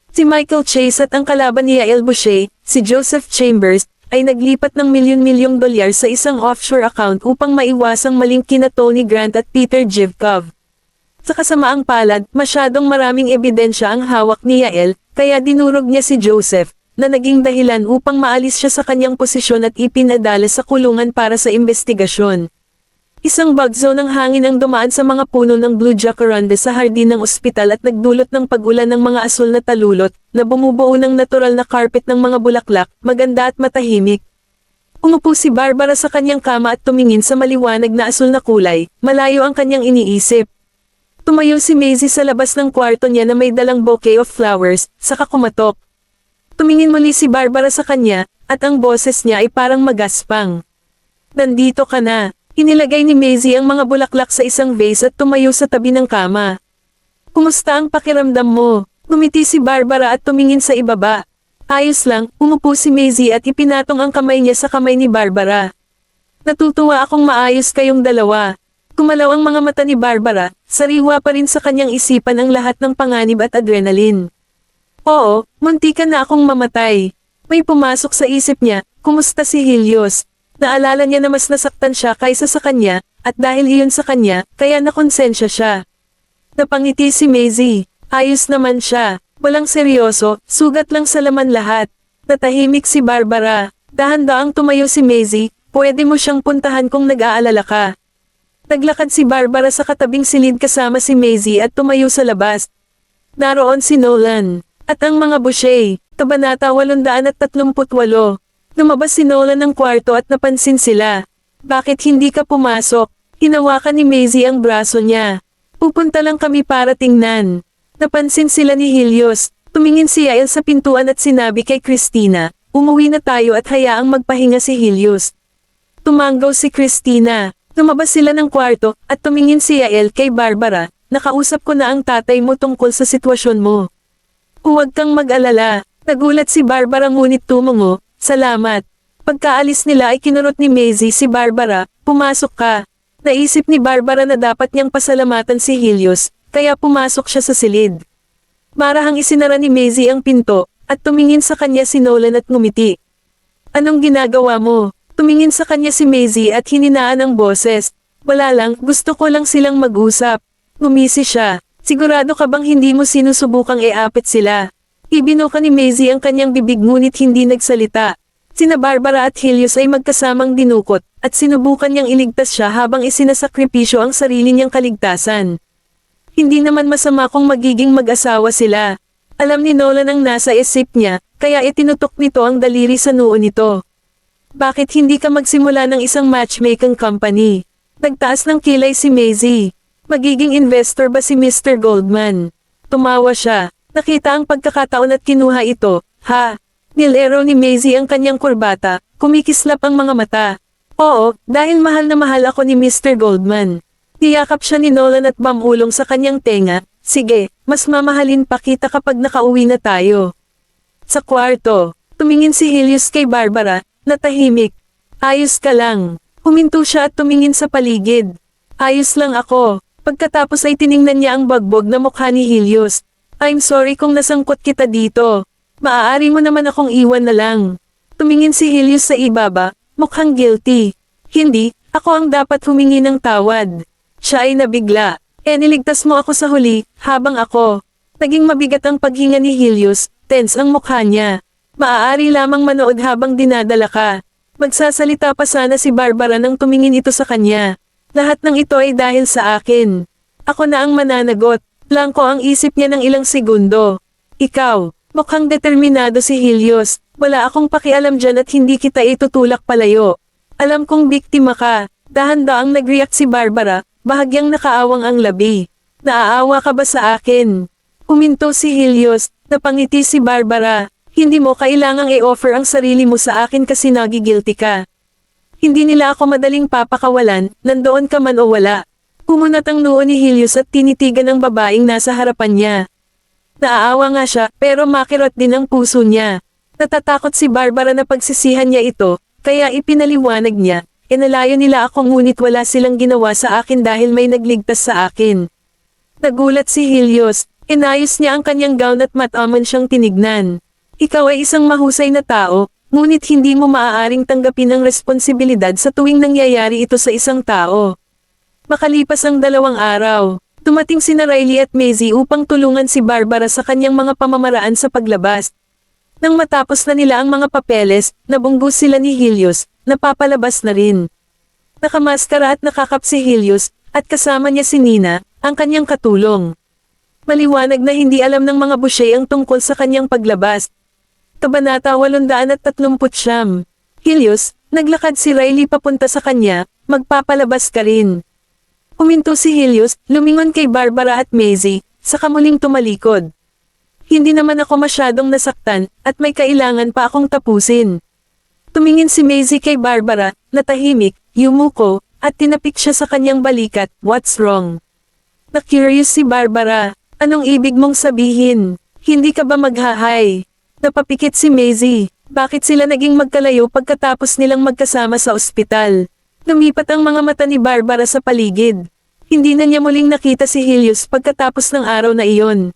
Si Michael Chase at ang kalaban ni Yael Boucher, si Joseph Chambers, ay naglipat ng milyon-milyong dolyar sa isang offshore account upang maiwasang malink kina Tony Grant at Peter Jivkov. Sa kasamaang palad, masyadong maraming ebidensya ang hawak ni Yael, kaya dinurog niya si Joseph, na naging dahilan upang maalis siya sa kanyang posisyon at ipinadala sa kulungan para sa investigasyon. Isang bagzo ng hangin ang dumaan sa mga puno ng Blue Jacaranda sa hardin ng ospital at nagdulot ng pag-ulan ng mga asul na talulot, na bumubuo ng natural na carpet ng mga bulaklak, maganda at matahimik. Umupo si Barbara sa kanyang kama at tumingin sa maliwanag na asul na kulay, malayo ang kanyang iniisip. Tumayo si Maisie sa labas ng kwarto niya na may dalang bouquet of flowers, saka kumatok. Tumingin muli si Barbara sa kanya, at ang boses niya ay parang magaspang. Nandito ka na. Inilagay ni Maisie ang mga bulaklak sa isang vase at tumayo sa tabi ng kama. Kumusta ang pakiramdam mo? Ngumiti si Barbara at tumingin sa ibaba. Ayos lang, umupo si Maisie at ipinatong ang kamay niya sa kamay ni Barbara. Natutuwa akong maayos kayong dalawa. Kumalaw ang mga mata ni Barbara, sariwa pa rin sa kanyang isipan ang lahat ng panganib at adrenaline. Oo, muntikan na akong mamatay. May pumasok sa isip niya, kumusta si Helios? Naalala niya na mas nasaktan siya kaysa sa kanya, at dahil iyon sa kanya, kaya nakonsensya siya. Napangiti si Maisie. Ayos naman siya. Walang seryoso, sugat lang sa laman lahat. Natahimik si Barbara. Dahan-daang tumayo si Maisie, pwede mo siyang puntahan kung nag-aalala ka. Naglakad si Barbara sa katabing silid kasama si Maisie at tumayo sa labas. Naroon si Nolan. At ang mga Boucher, Kabanata 838. Lumabas si Nolan ng kwarto at napansin sila. Bakit hindi ka pumasok? Hinawakan ni Maisie ang braso niya. Pupunta lang kami para tingnan. Napansin sila ni Helios. Tumingin si Yael sa pintuan at sinabi kay Christina, umuwi na tayo at hayaang magpahinga si Helios. Tumanggaw si Christina. Lumabas sila ng kwarto at tumingin si Yael kay Barbara. Nakausap ko na ang tatay mo tungkol sa sitwasyon mo. Huwag kang mag-alala. Nagulat si Barbara ngunit tumungo. Salamat. Pagkaalis nila ay kinurot ni Maisie si Barbara, pumasok ka. Naisip ni Barbara na dapat niyang pasalamatan si Helios, kaya pumasok siya sa silid. Marahang isinara ni Maisie ang pinto, at tumingin sa kanya si Nolan at ngumiti. Anong ginagawa mo? Tumingin sa kanya si Maisie at hininaan ang boses. Wala lang, gusto ko lang silang mag-usap. Ngumisi siya. Sigurado ka bang hindi mo sinusubukang iapit sila? Ibinuka ni Maisie ang kanyang bibig ngunit hindi nagsalita. Sina Barbara at Helios ay magkasamang dinukot, at sinubukan niyang iligtas siya habang isinasakripisyo ang sarili niyang kaligtasan. Hindi naman masama kung magiging mag-asawa sila. Alam ni Nolan ang nasa isip niya, kaya itinutok nito ang daliri sa noo nito. Bakit hindi ka magsimula ng isang matchmaking company? Nagtaas ng kilay si Maisie. Magiging investor ba si Mr. Goldman? Tumawa siya. Nakita ang pagkakataon at kinuha ito. Ha? Nilero ni Maisie ang kanyang kurbata. Kumikislap ang mga mata. Oo, dahil mahal na mahal ako ni Mr. Goldman. Niyakap siya ni Nolan at bamulong sa kanyang tenga. Sige, mas mamahalin pa kita kapag nakauwi na tayo. Sa kwarto, tumingin si Helios kay Barbara, natahimik. Ayos ka lang. Huminto siya at tumingin sa paligid. Ayos lang ako. Pagkatapos ay tiningnan niya ang bagbog na mukha ni Helios. I'm sorry kung nasangkot kita dito. Maaari mo naman akong iwan na lang. Tumingin si Helios sa ibaba, mukhang guilty. Hindi, ako ang dapat humingi ng tawad. Siya ay nabigla. Niligtas mo ako sa huli, habang ako. Naging mabigat ang paghinga ni Helios, tense ang mukha niya. Maaari lamang manood habang dinadala ka. Magsasalita pa sana si Barbara nang tumingin ito sa kanya. Lahat ng ito ay dahil sa akin. Ako na ang mananagot. Blanko ang isip niya ng ilang segundo. Ikaw, mukhang determinado si Helios. Wala akong pakialam dyan at hindi kita itutulak palayo. Alam kong biktima ka. Dahan-daang nag-react si Barbara, bahagyang nakaawang ang labi. Naaawa ka ba sa akin? Huminto si Helios, napangiti si Barbara. Hindi mo kailangang i-offer ang sarili mo sa akin kasi nagigilty ka. Hindi nila ako madaling papakawalan, nandoon ka man o wala. Kumunat ang noo ni Helios at tinitigan ang babaeng nasa harapan niya. Naaawa nga siya, pero makirot din ang puso niya. Natatakot si Barbara na pagsisihan niya ito, kaya ipinaliwanag niya, Inalayo nila ako ngunit wala silang ginawa sa akin dahil may nagligtas sa akin. Nagulat si Helios, inayos niya ang kanyang gown at mataman siyang tinignan. Ikaw ay isang mahusay na tao, ngunit hindi mo maaaring tanggapin ang responsibilidad sa tuwing nangyayari ito sa isang tao. Makalipas ang 2 araw, dumating sina Riley at Maisie upang tulungan si Barbara sa kanyang mga pamamaraan sa paglabas. Nang matapos na nila ang mga papeles, nabunggo sila ni Helios, napapalabas na rin. Nakamaskara at nakakap si Helios, at kasama niya si Nina, ang kanyang katulong. Maliwanag na hindi alam ng mga Boucher ang tungkol sa kanyang paglabas. Kabanata 839. Helios, naglakad si Riley papunta sa kanya, magpapalabas ka rin. Huminto si Helios, lumingon kay Barbara at Maisie, saka muling tumalikod. Hindi naman ako masyadong nasaktan, at may kailangan pa akong tapusin. Tumingin si Maisie kay Barbara, natahimik, yumuko, at tinapik siya sa kanyang balikat, what's wrong? Na-curious si Barbara, anong ibig mong sabihin? Hindi ka ba maghahay? Napapikit si Maisie, bakit sila naging magkalayo pagkatapos nilang magkasama sa ospital? Lumipat ang mga mata ni Barbara sa paligid. Hindi na niya muling nakita si Helios pagkatapos ng araw na iyon.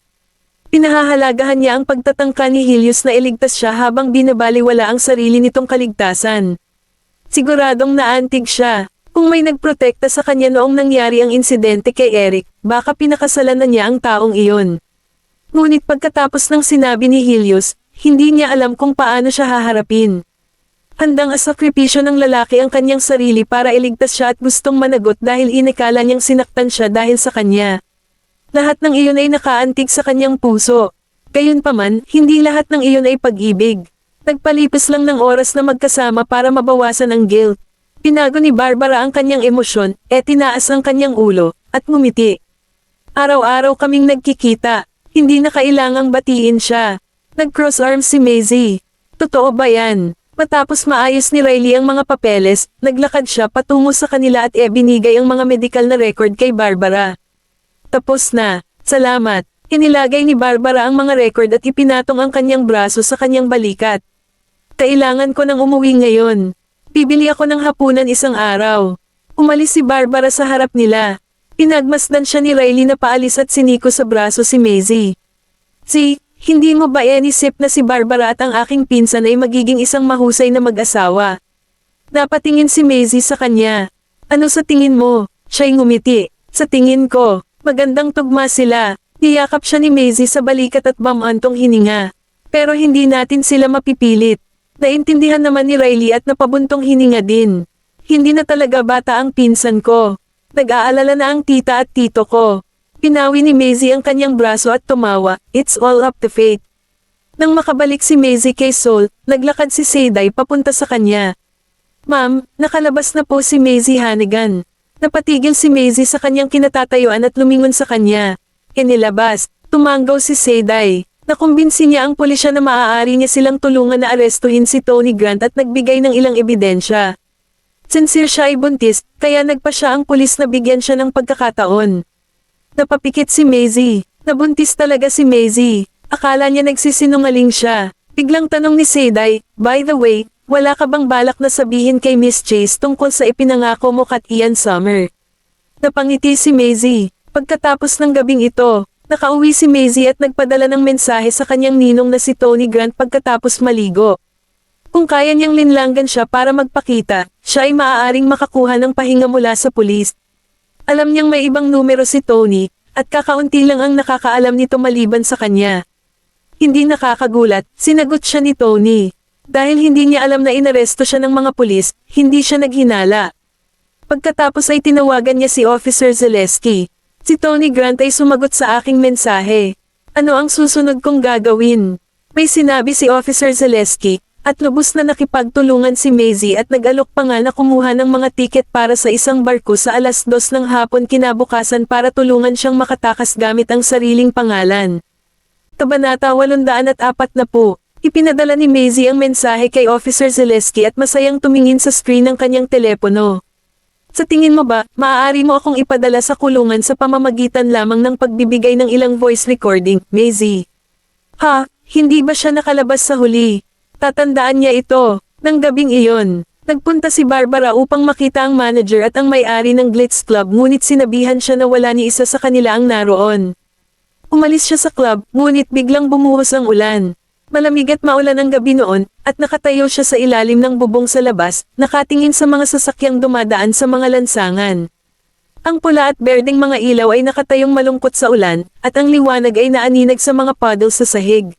Pinahahalagahan niya ang pagtatangka ni Helios na iligtas siya habang binabaliwala ang sarili nitong kaligtasan. Siguradong naantig siya. Kung may nagprotekta sa kanya noong nangyari ang insidente kay Eric, baka pinakasalan na niya ang taong iyon. Ngunit pagkatapos ng sinabi ni Helios, hindi niya alam kung paano siya haharapin. Handang asakripisyo ng lalaki ang kanyang sarili para iligtas siya at gustong managot dahil inikala niyang sinaktan siya dahil sa kanya. Lahat ng iyon ay nakaantig sa kanyang puso. Gayunpaman, hindi lahat ng iyon ay pag-ibig. Nagpalipas lang ng oras na magkasama para mabawasan ang guilt. Pinago ni Barbara ang kanyang emosyon, tinaas ang kanyang ulo, at ngumiti. Araw-araw kaming nagkikita, hindi na kailangang batiin siya. Nag-cross arms si Maisie. Totoo ba yan? Matapos maayos ni Riley ang mga papeles, naglakad siya patungo sa kanila at binigay ang mga medical na record kay Barbara. Tapos na, salamat. Inilagay ni Barbara ang mga record at ipinatong ang kanyang braso sa kanyang balikat. Kailangan ko nang umuwi ngayon. Bibili ako ng hapunan isang araw. Umalis si Barbara sa harap nila. Pinagmasdan siya ni Riley na paalis at siniko sa braso si Maisie. Hindi mo ba inisip na si Barbara at ang aking pinsan ay magiging isang mahusay na mag-asawa? Napatingin si Maisie sa kanya. Ano sa tingin mo? Siya'y ngumiti. Sa tingin ko, magandang tugma sila. Niyakap siya ni Maisie sa balikat at bamantong hininga. Pero hindi natin sila mapipilit. Naintindihan naman ni Riley at napabuntong hininga din. Hindi na talaga bata ang pinsan ko. Nag-aalala na ang tita at tito ko. Pinawi ni Maisie ang kanyang braso at tumawa, it's all up to fate. Nang makabalik si Maisie kay Sol, naglakad si Seyday papunta sa kanya. Ma'am, nakalabas na po si Maisie Hannigan. Napatigil si Maisie sa kanyang kinatatayuan at lumingon sa kanya. Inilabas, tumanggaw si Seyday. Nakumbinsi niya ang pulisya na maaari niya silang tulungan na arestuhin si Tony Grant at nagbigay ng ilang ebidensya. Sincere siya ay buntis, kaya nagpa siya ang pulis na bigyan siya ng pagkakataon. Napapikit si Maisie. Nabuntis talaga si Maisie. Akala niya nagsisinungaling siya. Biglang tanong ni Seyday, by the way, wala ka bang balak na sabihin kay Miss Chase tungkol sa ipinangako mo kay Ian Summer? Napangiti si Maisie. Pagkatapos ng gabing ito, nakauwi si Maisie at nagpadala ng mensahe sa kanyang ninong na si Tony Grant pagkatapos maligo. Kung kaya niyang linlangan siya para magpakita, siya ay maaaring makakuha ng pahinga mula sa pulis. Alam niyang may ibang numero si Tony, at kakaunti lang ang nakakaalam nito maliban sa kanya. Hindi nakakagulat, sinagot siya ni Tony. Dahil hindi niya alam na inaresto siya ng mga pulis, hindi siya naghinala. Pagkatapos ay tinawagan niya si Officer Zaleski. Si Tony Grant ay sumagot sa aking mensahe. Ano ang susunod kong gagawin? May sinabi si Officer Zaleski, at lubos na nakipagtulungan si Maisie at nag-alok pa nga na kumuha ng mga tiket para sa isang barko sa 2:00 ng hapon kinabukasan para tulungan siyang makatakas gamit ang sariling pangalan. Kabanata 840. Ipinadala ni Maisie ang mensahe kay Officer Zaleski at masayang tumingin sa screen ng kanyang telepono. Sa tingin mo ba, maaari mo akong ipadala sa kulungan sa pamamagitan lamang ng pagbibigay ng ilang voice recording, Maisie? Ha, hindi ba siya nakalabas sa huli? Tatandaan niya ito. Nang gabing iyon, Nagpunta si Barbara upang makita ang manager at ang may-ari ng Glitz Club ngunit sinabihan siya na wala ni isa sa kanila ang naroon. Umalis siya sa club, ngunit biglang bumuhos ang ulan. Malamig at maulan ang gabi noon, at nakatayo siya sa ilalim ng bubong sa labas, nakatingin sa mga sasakyang dumadaan sa mga lansangan. Ang pula at berdeng mga ilaw ay nakatayong malungkot sa ulan, at ang liwanag ay naaninag sa mga puddles sa sahig.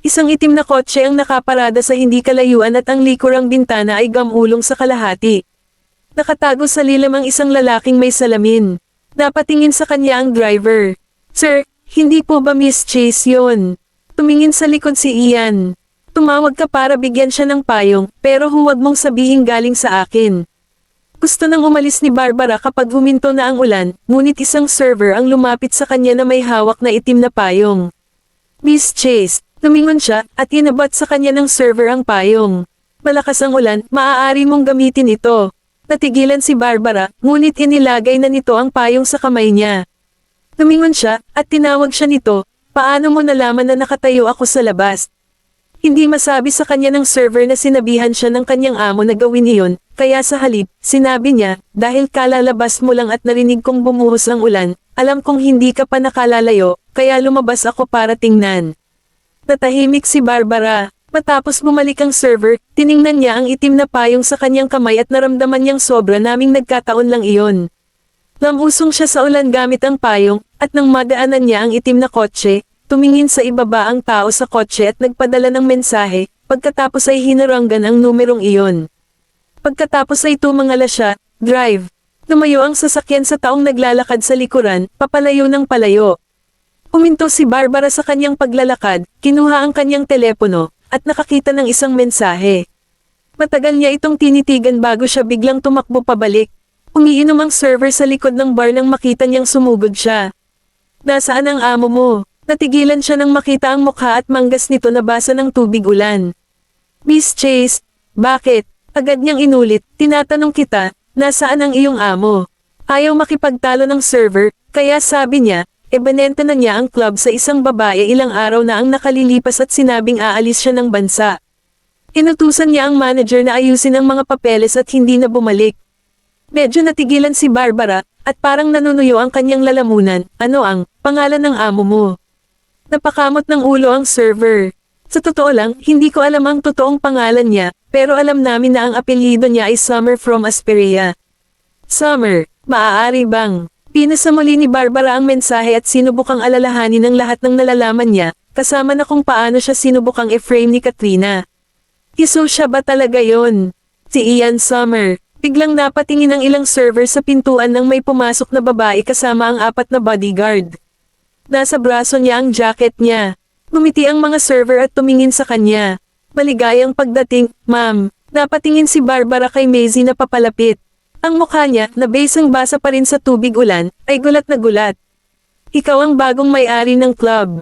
Isang itim na kotse ang nakaparada sa hindi kalayuan at ang likurang bintana ay gamulong sa kalahati. Nakatago sa lilam ang isang lalaking may salamin. Napatingin sa kanya ang driver. "Sir, hindi po ba Miss Chase yun?" Tumingin sa likod si Ian. "Tumawag ka para bigyan siya ng payong, pero huwag mong sabihin galing sa akin." Gusto nang umalis ni Barbara kapag huminto na ang ulan, ngunit isang server ang lumapit sa kanya na may hawak na itim na payong. "Miss Chase." Lumingon siya, at inabat sa kanya ng server ang payong. "Malakas ang ulan, maaari mong gamitin ito." Natigilan si Barbara, ngunit inilagay na nito ang payong sa kamay niya. Lumingon siya, at tinawag siya nito, "Paano mo nalaman na nakatayo ako sa labas?" Hindi masabi sa kanya ng server na sinabihan siya ng kanyang amo na gawin iyon, kaya sa halip, sinabi niya, "Dahil kalalabas mo lang at narinig kong bumuhos ang ulan, alam kong hindi ka pa nakalalayo, kaya lumabas ako para tingnan." Natahimik si Barbara. Matapos bumalik ang server, tiningnan niya ang itim na payong sa kanyang kamay at naramdaman niyang sobra naming nagkataon lang iyon. Lamusong siya sa ulan gamit ang payong, at nang madaanan niya ang itim na kotse, tumingin sa ibaba ang tao sa kotse at nagpadala ng mensahe, pagkatapos ay hinaranggan ang numerong iyon. Pagkatapos ay tumangala siya, "Drive." Lumayo ang sasakyan sa taong naglalakad sa likuran, papalayo ng palayo. Uminto si Barbara sa kanyang paglalakad, kinuha ang kanyang telepono, at nakakita ng isang mensahe. Matagal niya itong tinitigan bago siya biglang tumakbo pabalik. Umiinom ang server sa likod ng bar nang makita niyang sumugod siya. "Nasaan ang amo mo?" Natigilan siya nang makita ang mukha at manggas nito na basa ng tubig ulan. "Miss Chase, bakit?" Agad niyang inulit, "Tinatanong kita, nasaan ang iyong amo?" Ayaw makipagtalo ng server, kaya sabi niya, ibinenta na niya ang club sa isang babae ilang araw na ang nakalilipas at sinabing aalis siya ng bansa. Inutusan niya ang manager na ayusin ang mga papeles at hindi na bumalik. Medyo natigilan si Barbara, at parang nanunuyo ang kanyang lalamunan. "Ano ang pangalan ng amo mo?" Napakamot ng ulo ang server. "Sa totoo lang, hindi ko alam ang totoong pangalan niya, pero alam namin na ang apelyido niya ay Summer from Asperia." "Summer, maaari bang?" Pinasa muli ni Barbara ang mensahe at sinubukang alalahanin ang lahat ng nalalaman niya, kasama na kung paano siya sinubukang i-frame ni Katrina. Iso siya ba talaga yon? Si Ian Summer. Biglang napatingin ang ilang server sa pintuan nang may pumasok na babae kasama ang 4 na bodyguard. Nasa braso niya ang jacket niya. Ngumiti ang mga server at tumingin sa kanya. Maligayang pagdating, "Ma'am." Napatingin si Barbara kay Maisie na papalapit. Ang mukha niya, na basang basa pa rin sa tubig ulan, ay gulat na gulat. "Ikaw ang bagong may-ari ng club."